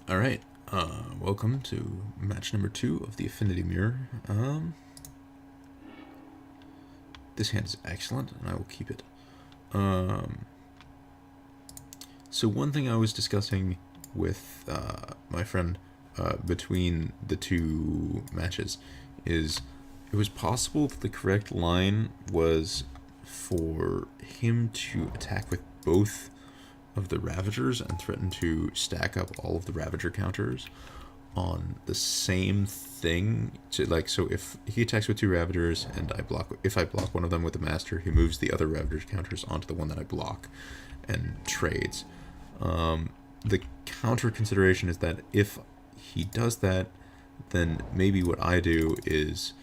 Alright, welcome to match number 2 of the Affinity Mirror. This hand is excellent, and I will keep it. So one thing I was discussing with my friend between the two matches is it was possible that the correct line was for him to attack with both of the Ravagers and threaten to stack up all of the Ravager counters on the same thing. So if he attacks with 2 Ravagers and if I block one of them with the Master, he moves the other Ravager's counters onto the one that I block and trades. The counter consideration is that if he does that, then maybe what I do is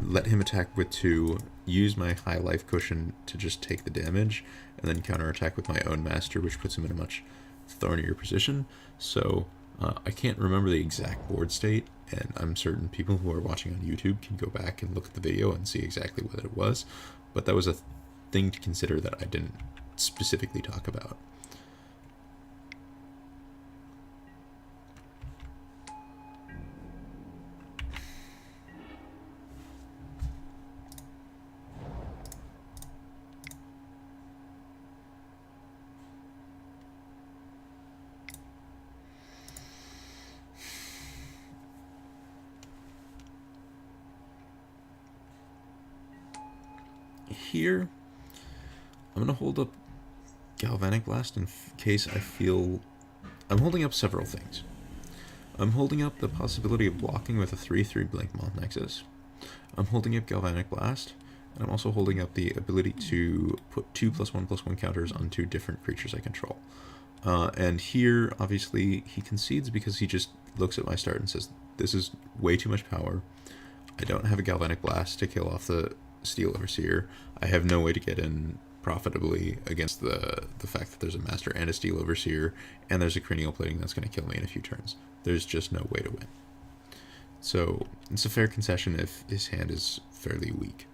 let him attack with 2, use my high life cushion to just take the damage, and then counterattack with my own Master, which puts him in a much thornier position. So I can't remember the exact board state, and I'm certain people who are watching on YouTube can go back and look at the video and see exactly what it was, but that was a thing to consider that I didn't specifically talk about. Here, I'm going to hold up Galvanic Blast in case I feel... I'm holding up several things. I'm holding up the possibility of blocking with a 3/3 Blink Moth Nexus. I'm holding up Galvanic Blast, and I'm also holding up the ability to put 2+1/+1 counters on 2 different creatures I control. And here, obviously, he concedes because he just looks at my start and says, this is way too much power. I don't have a Galvanic Blast to kill off the Steel Overseer. I have no way to get in profitably against the fact that there's a Master and a Steel Overseer, and there's a Cranial Plating that's going to kill me in a few turns. There's just no way to win. So it's a fair concession if his hand is fairly weak.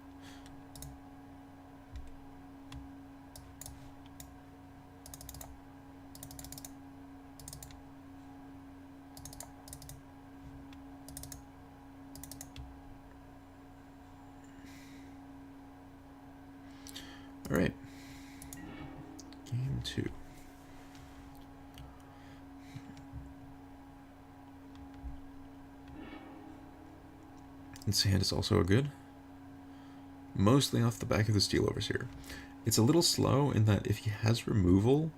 Alright, game 2. This hand is also a good. Mostly off the back of the Steel Overseer. It's a little slow in that if he has removal,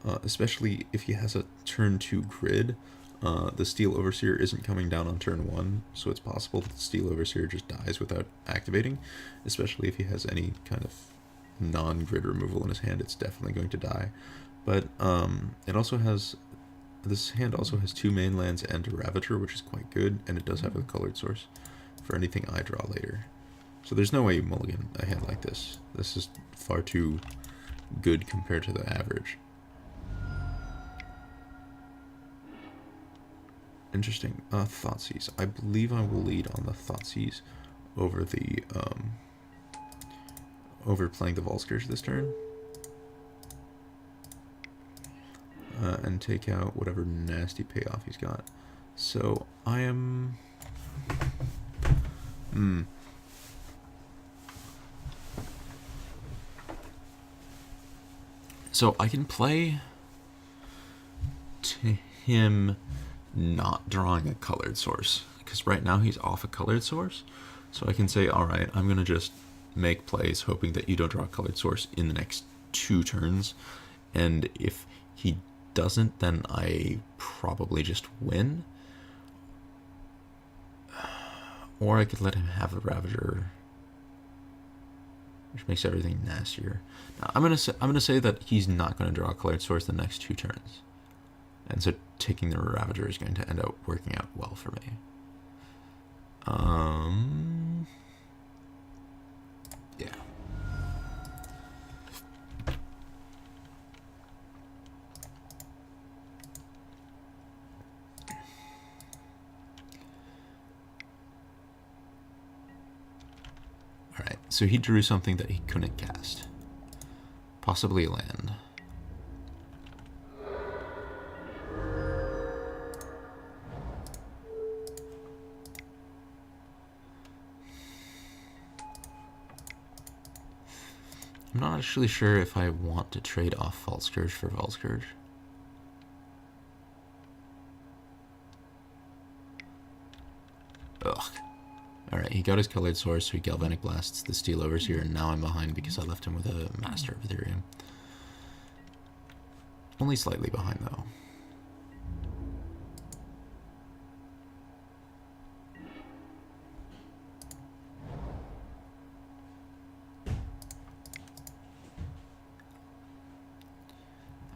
especially if he has a turn 2 grid, the Steel Overseer isn't coming down on turn 1, so it's possible that the Steel Overseer just dies without activating, especially if he has any kind of non-grid removal in his hand. It's definitely going to die. But this hand also has 2 main lands and a Ravager, which is quite good, and it does have a colored source for anything I draw later. So there's no way you mulligan a hand like this. This is far too good compared to the average. Interesting. Thoughtseize. I believe I will lead on the Thoughtseize over the over playing the Volscourge this turn. And take out whatever nasty payoff he's got. So I am... So I can play to him not drawing a colored source, because right now he's off a colored source. So I can say, alright, I'm going to just make plays hoping that you don't draw a colored source in the next 2 turns. And if he doesn't, then I probably just win. Or I could let him have a Ravager, which makes everything nastier. Now, I'm gonna say that he's not gonna draw a colored source the next 2 turns, and so taking the Ravager is going to end up working out well for me. Yeah. Alright, so he drew something that he couldn't cast. Possibly a land. I'm not actually sure if I want to trade off Vault Scourge for Vault Scourge. Ugh. Alright, he got his colored source, so he Galvanic Blasts the Steel Overseer, and now I'm behind because I left him with a Master of Ethereum. Only slightly behind, though.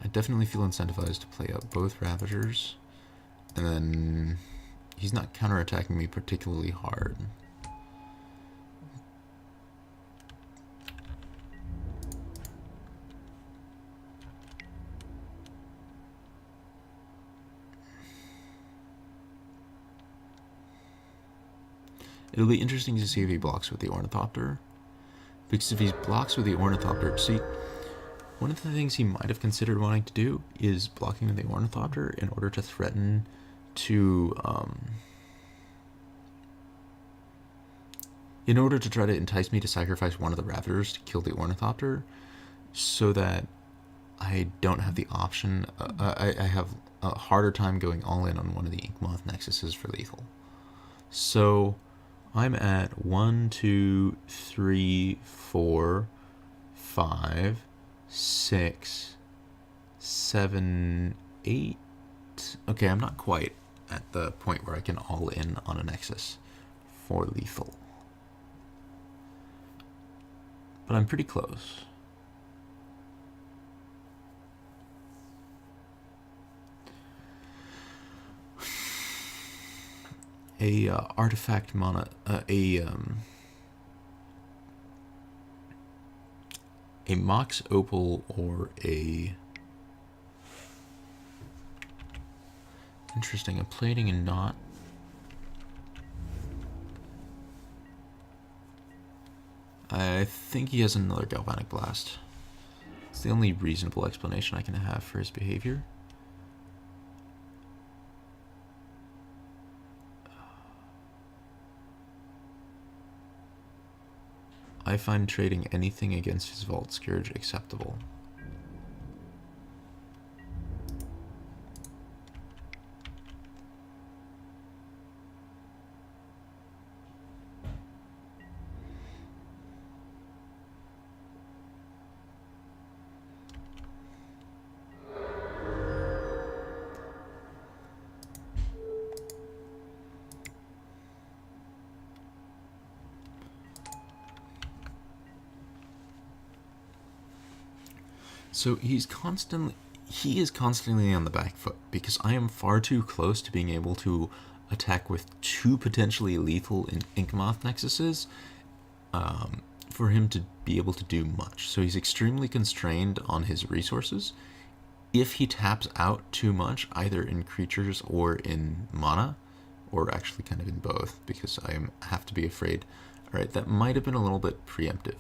I definitely feel incentivized to play out both Ravagers, and then he's not counterattacking me particularly hard. It'll be interesting to see if he blocks with the Ornithopter, because if he blocks with the Ornithopter, see, one of the things he might have considered wanting to do is blocking with the Ornithopter in order to threaten to, in order to try to entice me to sacrifice one of the Ravagers to kill the Ornithopter, so that I don't have the option, I have a harder time going all in on one of the Inkmoth Nexuses for lethal. So I'm at 1, 2, 3, 4, 5, 6, 7, 8. Okay, I'm not quite at the point where I can all in on a Nexus for lethal, but I'm pretty close. A artifact mana, a Mox Opal or a interesting, a plating and not. I think he has another Galvanic Blast. It's the only reasonable explanation I can have for his behavior. I find trading anything against his Vault Scourge acceptable. So he is constantly on the back foot because I am far too close to being able to attack with 2 potentially lethal Inkmoth Nexuses for him to be able to do much. So he's extremely constrained on his resources. If he taps out too much, either in creatures or in mana, or actually kind of in both, because I have to be afraid. Alright, that might have been a little bit preemptive.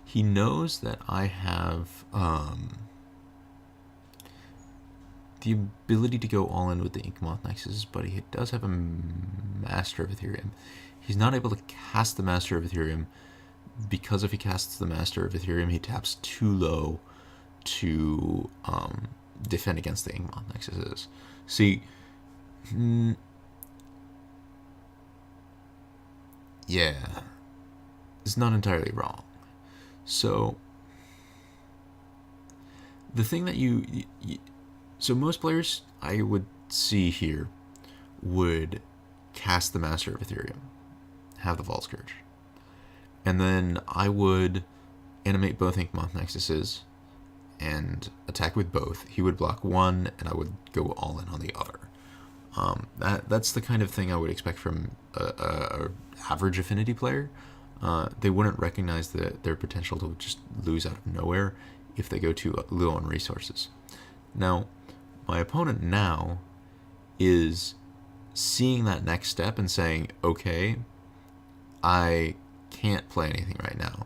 He knows that I have the ability to go all in with the Inkmoth Nexus, but he does have a Master of Ethereum. He's not able to cast the Master of Ethereum because if he casts the Master of Ethereum, he taps too low to defend against the Inkmoth Nexuses. See, yeah, it's not entirely wrong. So the thing that so most players I would see here would cast the Master of Ethereum, have the Vault Scourge, and then I would animate both Inkmoth Nexuses and attack with both. He would block one, and I would go all in on the other. That's the kind of thing I would expect from a average Affinity player. They wouldn't recognize their potential to just lose out of nowhere if they go too low on resources. Now, my opponent now is seeing that next step and saying, okay, I can't play anything right now.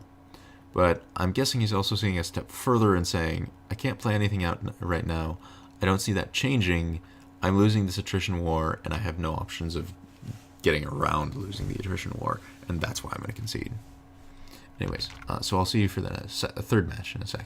But I'm guessing he's also seeing a step further and saying, I can't play anything out right now. I don't see that changing. I'm losing this attrition war, and I have no options of getting around losing the attrition war, and that's why I'm going to concede. Anyways, so I'll see you for the third match in a sec.